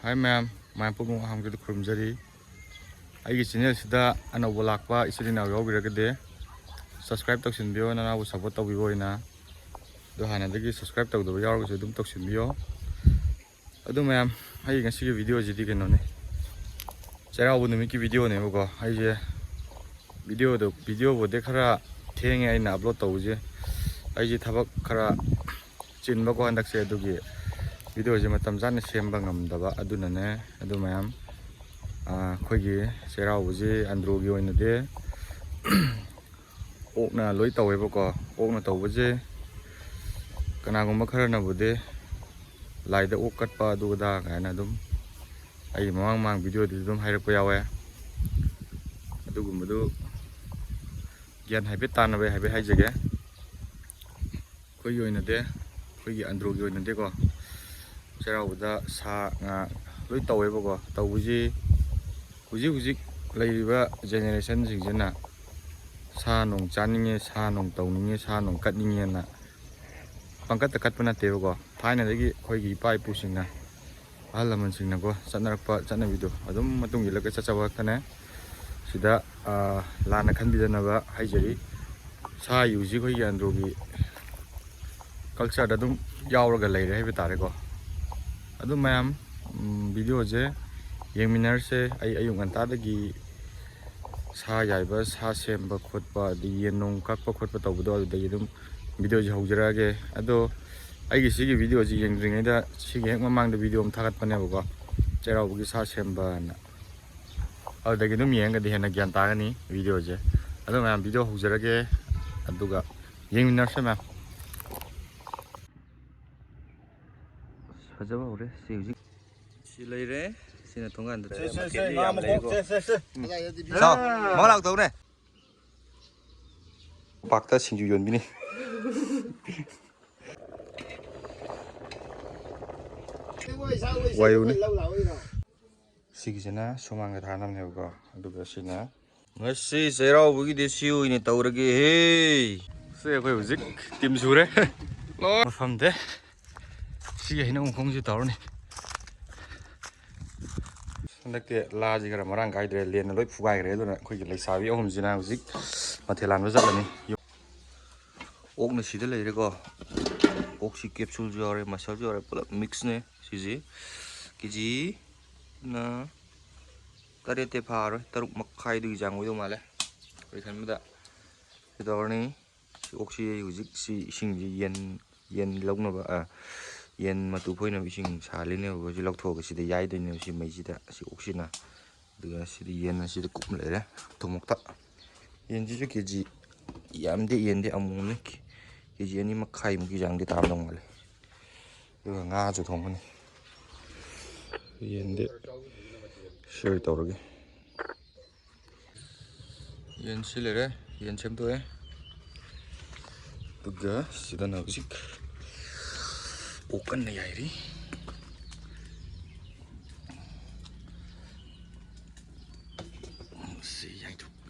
Hi ma'am, my name is Hamid Kurumjari. I am channel sida anauba lakpa isuri na yawbiragade subscribe tawsinbiyo nanabu support tawbibo ina do hanadagi subscribe tawdaba yawragasu adum tawsinbiyo adu ma'am ai ngasi video jidi kenone cherabu numiki video ne bako ai je video bode khara thenge aina upload tawuje ai je thabak khara chinba ko handakse adugi video je matam jana semba ngamdaba adunane adu ma'am khoigi cherabuji androgi oinade okna loi tawebako okna tawbuje kanagumba kharana bude laida ok katpa aduda gaina dum ai mamang video di dum hairappa yawe adugumadu gyan haibe tanabe haibe haijage khoigi oinade khoigi androgi oinade ko cherabuda sa nga loi tawebako tawbuji huji laiba generation jingjena sa nong chaninge sa nong tawninge sa nong katninge na pangkat katpana tebako thaina dagi khoigi pai pusingna ahalaman singna ko chanarakpa chanabido adum matung ilaga chachawa thane sida lana khanbidanaba haijari sa yuji khoigi androgi culture adum yawraga leire haibe tareko adum mayam video je yengminarse ai ayung antadagi sa yaiba sa semba khotpa di yenong kakpa khotpa tawbudo adudagi dum video ji haujarage ado aigi sigi video ji yengdringaida sigi hek mamangda video am thagatpane bako cherabugi sa semba na adudagi dum yengadi hena gyan tagani video je ado mayam video haujarage aduga yengminarse ma'am fajaba ore si leire sina tongan da sao mau lau tau ne bakta singju yonbini wayuni sigisina somanga thanam ne ko aduga sina ngasi seraubugi de siu ini taurage he se khoi huzik tim sure lo mafamde siga hina ungkhongji tawrni Nakte laji gara marang kaidre len loi phugai gre dona khoi leisabi ahum jina huzik mathelan ba jalani okna sida leire ko oxy capsule jore masal jore pulak mix ne siji kiji na tarete phar taruk makhai du jang oido male koi khanmada sidorni oxy huzik si singji yen logna ba yen matu phoina bising saline go ji lokthog sida yaidine si meijida si oxina duga sida yen sida kum lere thomokta yen ji keji yamde yende amune keji ani makhai mugi jangde tamdong male duga nga ju thongani yende share tawrage yen silere yen chemtoe duga sida na bisik okan na yairi si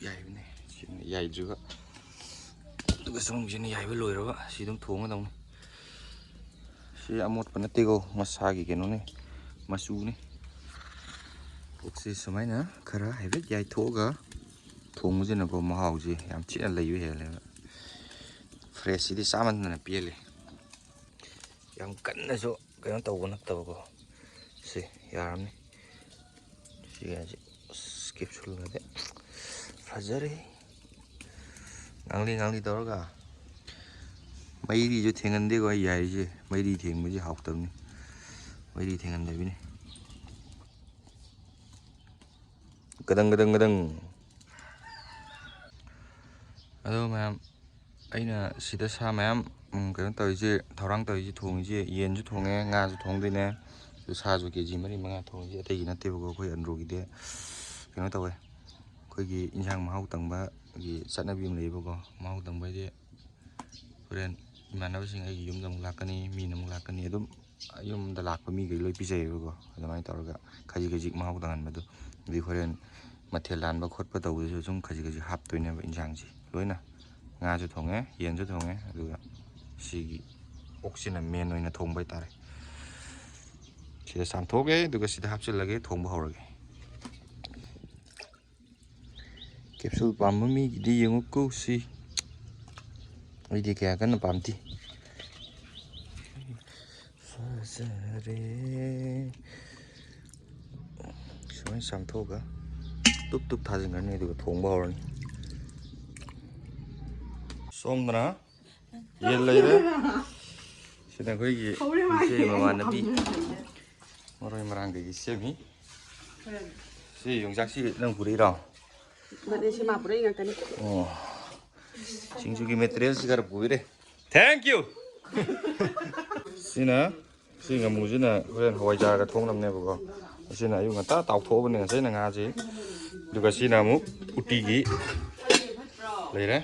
yaibne yai juga duga song jini yaiba loiraba si dum thonga dawni si amot panatego masagi kenone masune oksi sumaina khara haibe yai thoga thongujena bo mahauji yam china leibe hele fresh idi saman na piele yang kanna so kaya tawgo naktaba si yaramni si gaji skip sul ngade fajare ngangli tawraga mairi jo thengande go yai je mairi thengmuji hauktamni mairi thengandabini gadang ado ma'am aina sida sa ma'am kaya tawije thorang tawije thongije yenju thonge nga ju thongdine sa ju keji mari manga thongije ategi natte bo khoi androgi de kaya tawe khoigi injang mahau tangba gi chanabi am leibo ko mahau tangba de horen manabasing ai yum dam lakani mi nam lakani adum yum da lakpa mi gai loi pijai bo ko adamai tawraga khaji mahau tangan madu di horen mathelan ba khotpa tawuje sum khaji hap toine ba injang ji loina nga ju thonge yen ju thonge aduga sigi oxina main oina thongbai tare sida samthogge aduga sida hapchilage thongba horage capsule pamba migidi yengukku si aidi kaya kana pamti fazare suai samthoga tup tup thajingani aduga thongba horani somdana yel leire sida khoigi ise mamanabi moroi marang ge semi si yongsak si nang purira Bade si ma purei ngakani. oh singjugi material sigar puire thank you sina singa mujina horen hawai jaga thongnamne bogo sina ayu ngata tawthobane ngasai nga ji duga sina mu uti gi leire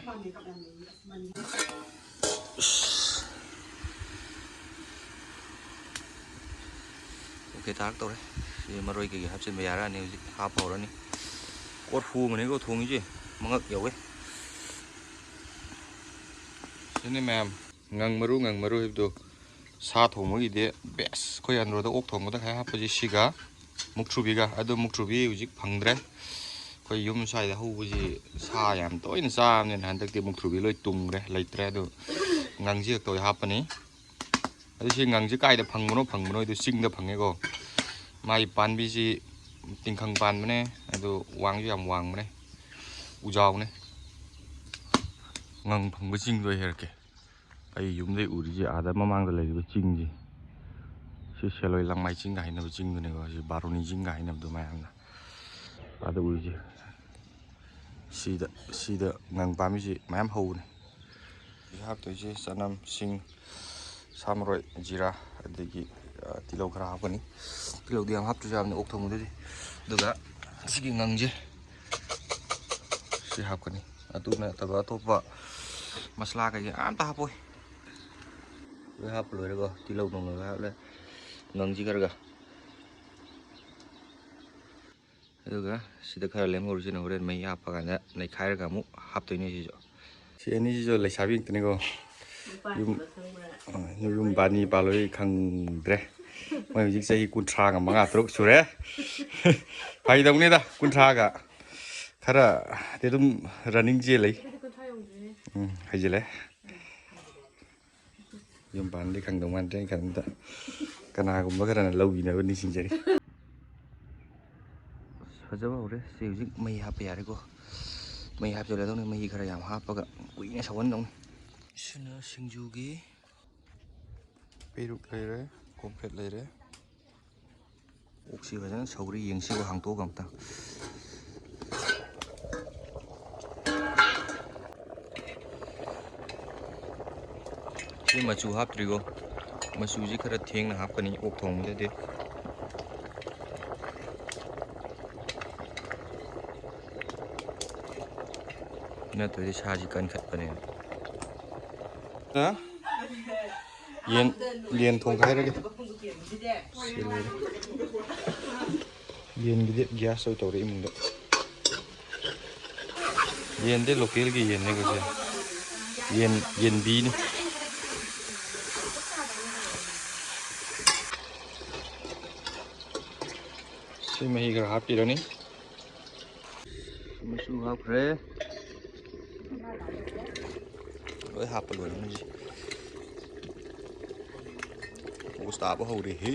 oke tak tore si maroi gi hapsin bayara ni hap horani or fu mane go thongi ji mangak yawe sini ma'am ngang maru hibdo sa thongmo ide best khoi anro da ok thongmo da khai hapaji siga muktrubiga adu muktrubi ujik phangdre khoi yum sai da hubuji sa yam toin sa ne handak ti muktrubi loi tungre leitre adu ngangji toy hapani adu si ngangji kai da phangmono adu sing da phange go mai panbi ji tingkhang pan mane adu wangju yam wang mane ujaw ne ngang phangba jing doi herke ai yumdei uriji ada mamang da leiba jingji si seloi langmai jing ga hinab jing ne go si baroni jing ga hinab do mayamna ada uriji sida ngang pami ji mayam hau ne hap to ji sanam sing samroi jira adegi tilo khara hapani tilo diam hap tu jam ne ok thomu de duga sigi ngangje si hapkani atuna taba topa masla ka ji amta hapoi we hap loi go tilo nong ga le ngangji garga aduga sida khara lem hor jina horen mai hap ga na nei khair ga mu hap toini ji jo si ani ji jo leisabi tini go yum bani baloi khangdre mai hujik sahi kunthra ga manga truk sure pai dongni da kunthra ga khara te dum running je lei haijele yum ban de khang dong man ten kan da kana gumba khara na logi na ni sinjeri fajaba hore si hujik mai hap yare go mai hap jole dong ni mai khara yam hap ga kuine sawan dong sina singjugi peruk leire complete leire oksi ga sauri yengsi go hangto gamta si machu hap trigo machu ji khara theng na hap kani ok thong de na to di sa ji kan khat pane na yen thong khai rage yen gide gas soi tawre imung da yen de local gi yen ne go se yen bi ni si mahi gar happy rani masu hap re loi hap lo ni ji Gustavo hore he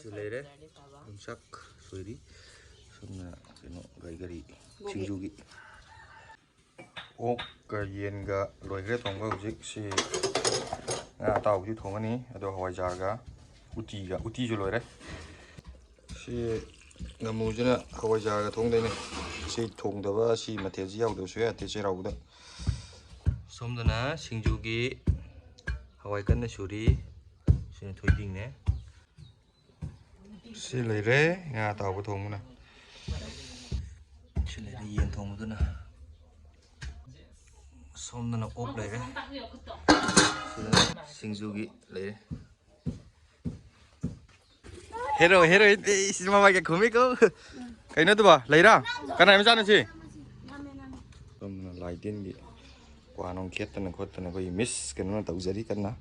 sulaire umsak soiri sumna keno gari singjugi ok ga yen ga loigre thongba hujik si nga taw ji thongani ado hawai jar ga uti ju loire si ngamujina hawai jar ga thongdaine si thongdaba si mathel ji yaw do su ya te che rawda somdana singjugi hawai kanna suri sini thoiding ne si leire nga taw ba thongna si leire yen thongduna somdana ok leire singjugi leire hero isi mama ke khumi ko kaino to ba leira kana em jana si somdana lai tin gi quả nông khiết tên là khốt tên là có gì miss cái nó tàu giấy cân nào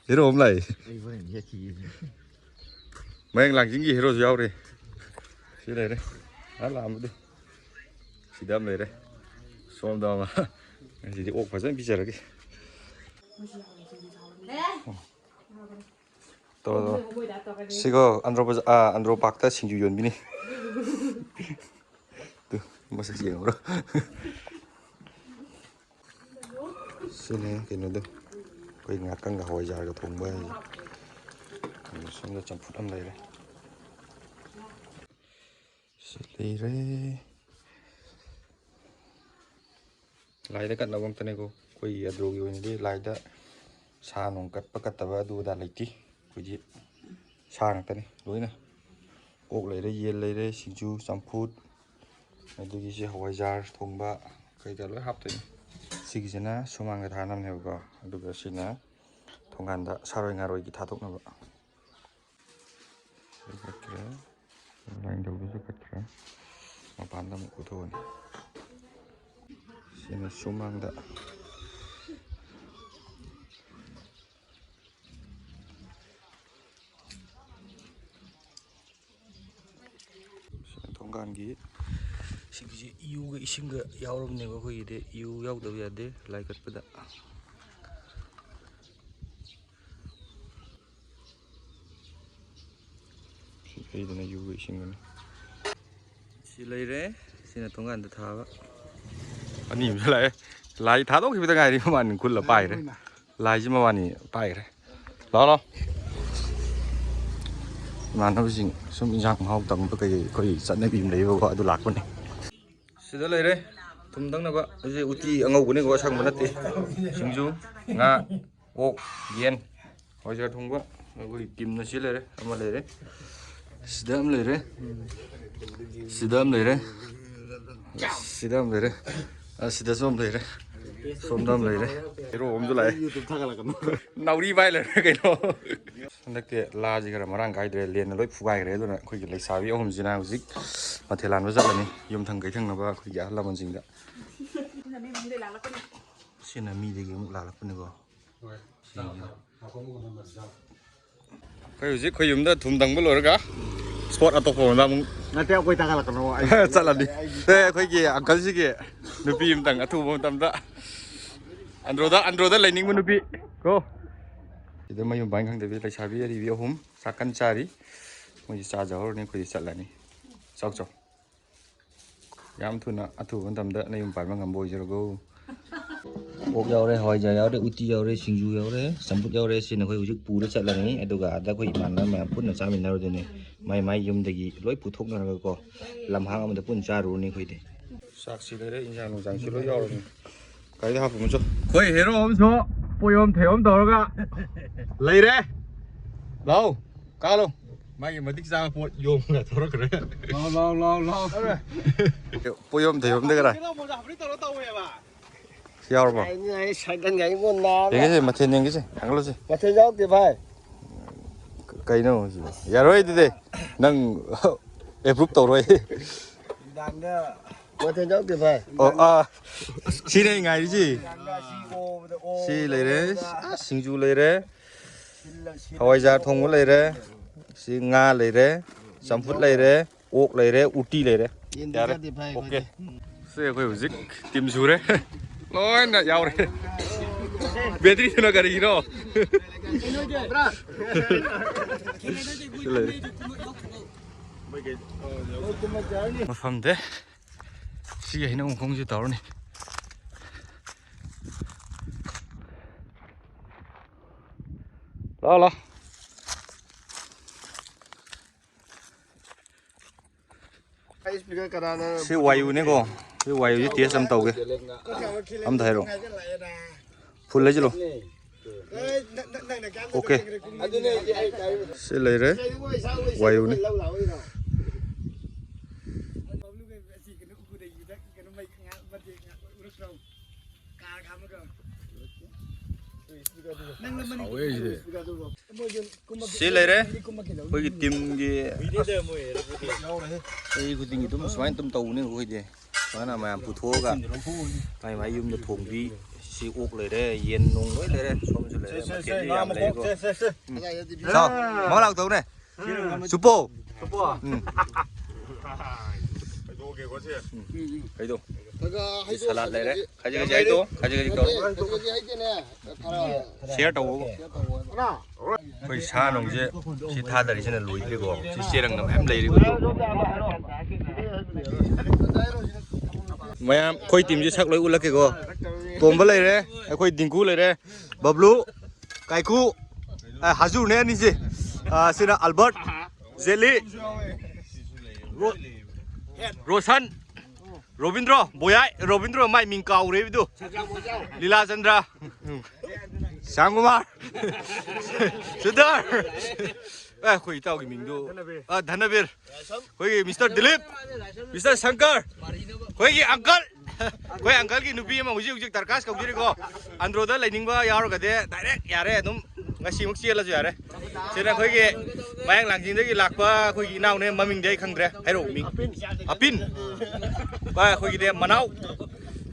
thế rồi hôm nay mấy anh làm chính gì rồi giao đi cái này đây đã làm đi chỉ đâm này đây xong đâu mà chỉ đi ốc phải rất bây giờ cái 또 시거 안드로박다 신주 연빈이 또 뭐서 지행으로 쓰네 걔네들 거의 약간 가와이 자가 동거야 손도 좀 푸던 레이래 레이래 라이다 kat nawang tanego koi adrogi wani laida sa nong kat pakataba du da leiti koi sa nang tani loina ok leire yen leire singju champut adugi se hawai jar thongba kai ga loi hap tani sigisena sumang ga thanam ne go aduga sina thonganda saroi ngaroi gi thadok na ba katre lain do bi katre mapan dam ko thon sini sumangda thonggangi sigi iuga isinga yawramne ba khoi de iu yawda yade lai katpada idana iuga isinga si leire sina thonggan da thaba ani lại lại tháo tốt khi bây ngày đi mà mình quân là bài đấy lại chứ mà mình bài đấy đó mà nó gì xong mình giang học tầm cái coi dẫn này bìm đấy và gọi tôi lạc luôn này xin lỗi đấy thùng đắng nào có cái gì uti ngầu của này có sang một đất đi sinh du nga ốc yên hỏi giờ thùng quá rồi kim nó xí lại đấy mà lại đấy sidam lại đấy sidam lại đấy sidam lại đấy sida som leire somdam leire hero omju lai youtube thagala kan nauri bai le kaino sandak la ji gara marang gai dre len loi phugai re dona khoi gi leisabi ohum jina huzik mathelan wa jalani yum thang gai thang na ba khoi ga lamon jing da sina mi de gi muk la la pun go khoi huzik khoi yum da thum dang ba lor ga sport atop ho na mung nanti aku thagala kan jalani te khoi gi uncle ji gi nupi im tang athu bom tam da androda lining mu nupi ko ida mayum bang khang de lai sabi ri bi hum sakan chari moi cha jawr ni khoi chalani chok chok yam thuna athu bom tam da nayum pai mangam boi jero go ok yaure hoi ja yaure uti yaure singju yaure samput yaure sin khoi ujik pura chalani aduga ada khoi manna ma punna chamin naru de ne mai yum dagi loi puthok na ko lamhang am da pun charu ni khoi de sak si le injang nong jang si lo yaw ni kai da hapu mo cho khoi hero om so poyom theom dor ga lei re lau ka lo mai ma dik sa po yom ga thor kre lo poyom theom de ga yaw ba này sai đến ngày muốn nào cái gì mà thiên nhiên cái gì ăn lo gì mà thế giáo thì phải cây nó gì ya rồi đi nang approve tàu rồi đang đó mà thế giáo thì phải si này ngày gì si lấy đấy sinh lấy đấy hawai jar thong lấy đấy si nga lấy đấy samput lấy đấy ốc lấy đấy uti lấy đấy ok sẽ có gì tìm du đấy nói là giàu đấy biết đi nó cái gì đó một phần thế xí ấy nó cũng không chịu tàu này lo xí wayu này cô xí wayu với tía xăm tàu kìa âm thấy rồi phun lấy chứ luôn ok xí lấy đấy wayu này xí lấy đấy với cái tim cái cái tình tụm xoáy tụm tàu này rồi gì Đó là mà phụ thuộc cả mày mày dùng được thùng đi xì uốcเลยได้เย็นนงเลยได้ชมเฉลยมาเก็บยามเลยก็sao món nào tụi này supo cái đồ salad này đấy cái gì cái đồ cái gì cái đồ xe tàu cái xa nông chứ chỉ tha dari trên là lùi cái gò chỉ xe đằng nằm em lấy đi mày khơi tìm chứ sắc lấy u là cái gò tôm vào lấy đấy khơi tìm cú lấy đấy bắp lú cái cú haju này anh gì xin là Albert Jelly Rosan Robindro Boyai Robindro mai mình cầu đấy tu Lila Chandra Sangkumar Sudhar khơi tao cái mình tu Dhanavir khơi Mr. Dilip Mr. Shankar khơi cái uncle khơi uncle cái nubi mà ujik tarkas kau diri ko Android lại ning ba yar cái đấy direct yare num ngasi mak chia là gì yare cho khơi cái mang làng chính đấy cái lạc qua khơi cái nào nên mà mình đây khăng đấy hay rồi mình apin ba khơi cái đấy mà nào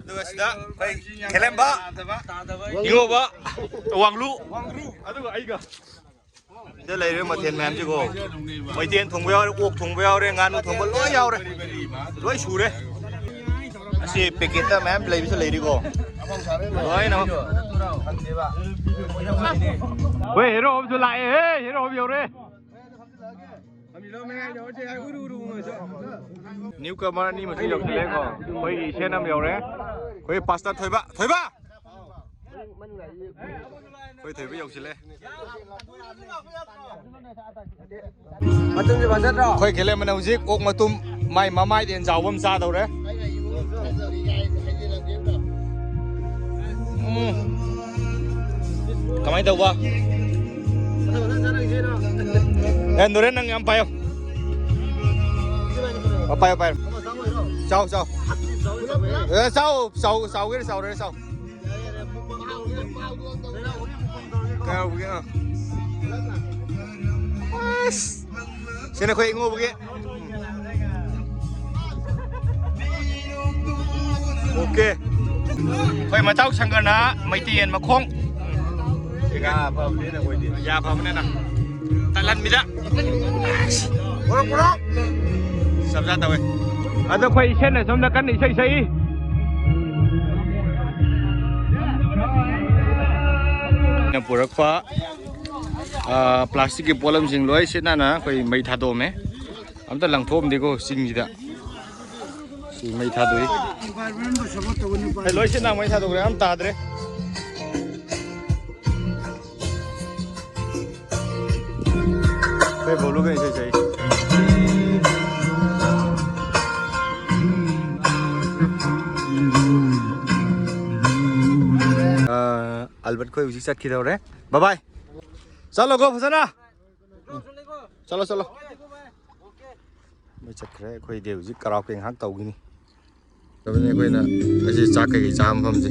được rồi khơi kelem ba ingo ba wang lu aduh ai cả đây là mà tiền mềm chứ cô mấy tiền thùng bèo uộc thùng bèo đây ngàn thùng bèo lối nhau đây lối sù đây si packet ta mềm lấy bisa lấy đi cô lối nào weh hero om tu lại hero om nhiều đây nếu cơ mà ni mà chỉ được thì lấy cô quay xe năm nhiều đấy quay pasta thôi ba quay thử với dòng xí lê quay cái lên mà nào giết ốc mà tôm mày mà mai tiền giàu bơm xa đâu đấy cảm ơn đâu qua em nói năng em bay không bay sao sao sau cái sau đấy sau cao kia xin khỏe ngô kia ok khỏe mà cháu sang gần á mấy tiền mà không ya phàm thế là quay tiền ya phàm thế nào tại lần mi đã sắp ra tao ấy à tôi quay trên này xong ra cắn đi xây purakpa plastic ke polam jing loi sena na koi mai tha do me amta lang thom de ko sing jida si mai tha doi ai loi sena mai tha do re am ta dre kai bolu ke sai Albert कोई उसी साथ किधर है bye bye चलो गो फसना चलो मैं चक्कर है कोई देव जी कराओ के हाथ तौगी नहीं तब ने कोई ना ऐसे चाक के जाम हम जी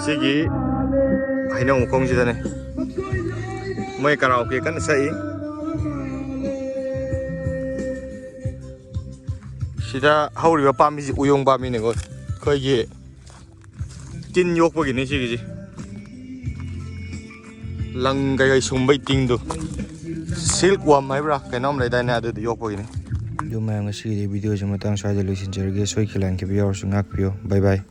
सिगी है ना मुकोंग जी ने मैं कराओ के कन सही सीधा हाउरी बापा मी उयोंग बामी ने को कोई ये tin yok begini sih gitu, lang kayak sumbai ting tuh, silkworm hay bra, kayak nom dari dana ada yok begini. Jom yang ngasih di video cuma tentang saya dulu sih, jadi guys, saya kalian kebiar sungak bio, bye bye.